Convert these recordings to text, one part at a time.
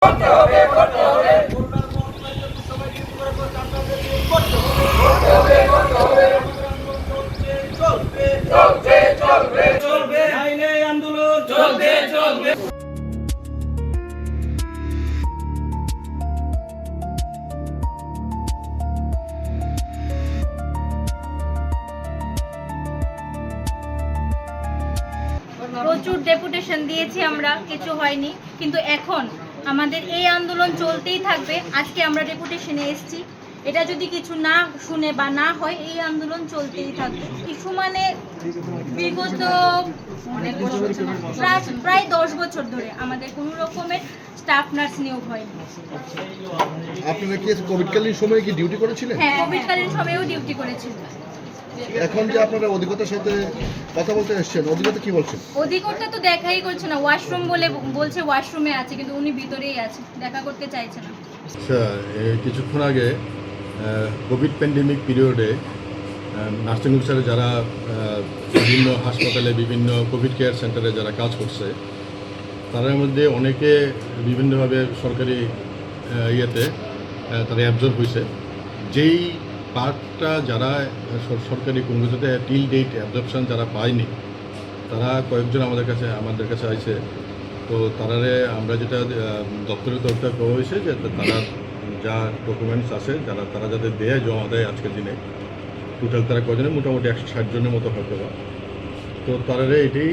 প্রচুর ডেপুটেশন দিয়েছি আমরা, কিছু হয়নি, কিন্তু এখন আমাদের এই আন্দোলন চলতেই থাকবে। আজকে আমরা ডেপুটেশনে এসেছি, এটা যদি কিছু না শুনে বা না হয় এই আন্দোলন চলতেই থাকবে। কিছু মানে বিগত প্রায় 10 বছর ধরে আমাদের কোনো রকমের স্টাফ নার্স নিয়োগ হয়নি। আপনারা কি কোভিডকালীন সময়ে কি ডিউটি করেছিলেন? হ্যাঁ, কোভিডকালীন সময়েও ডিউটি করেছিলেন। এখন যে আপনারা অধিকর্তার সাথে কথা বলতে এসেছেন, অধিকর্তা কি বলছেন? অধিকর্তা তো দেখাই করছে না, ওয়াশরুম বলছে ওয়াশরুমে আছে, কিন্তু উনি ভিতরেই আছে, দেখা করতে চাইছে না। কিছুক্ষণ আগে কোভিড প্যান্ডেমিক পিরিয়ডে নার্সিং অফিসারে যারা বিভিন্ন হাসপাতালে, বিভিন্ন কোভিড কেয়ার সেন্টারে যারা কাজ করছে, তাদের মধ্যে অনেকে বিভিন্নভাবে সরকারি ইয়েতে তারা অ্যাবজর্ব হয়েছে। যেই পার্টটা যারা সরকারি কোনো কিছুতে টিল ডেট অ্যাবজর্পশন যারা পায়নি, তারা কয়েকজন আমাদের কাছে আইছে। তো তারারে আমরা যেটা দপ্তরের তরফ থেকে করা হয়েছে যে তারা যা ডকুমেন্টস আছে তারা যাতে দেয়, জমা দেয় আজকের দিনে। টোটাল তারা কজনে মোটামুটি 160 জনের মতো হয়তো বা। তো তারারে এটাই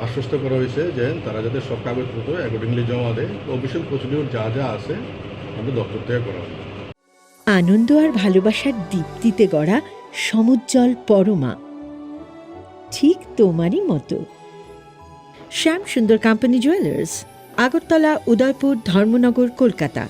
আশ্বস্ত করা হয়েছে যে তারা যাতে সব কাগজপত্র অ্যাকর্ডিংলি জমা দেয়। অফিসিয়াল প্রসিডিউর যা যা আছে আমাদের দপ্তর থেকে করা হবে। আনন্দ আর ভালোবাসার দীপ্তিতে গড়া সমুজ্জ্বল পরমা, ঠিক তোমারই মতো। শ্যাম সুন্দর কোম্পানি জুয়েলার্স, আগরতলা, উদয়পুর, ধর্মনগর, কলকাতা।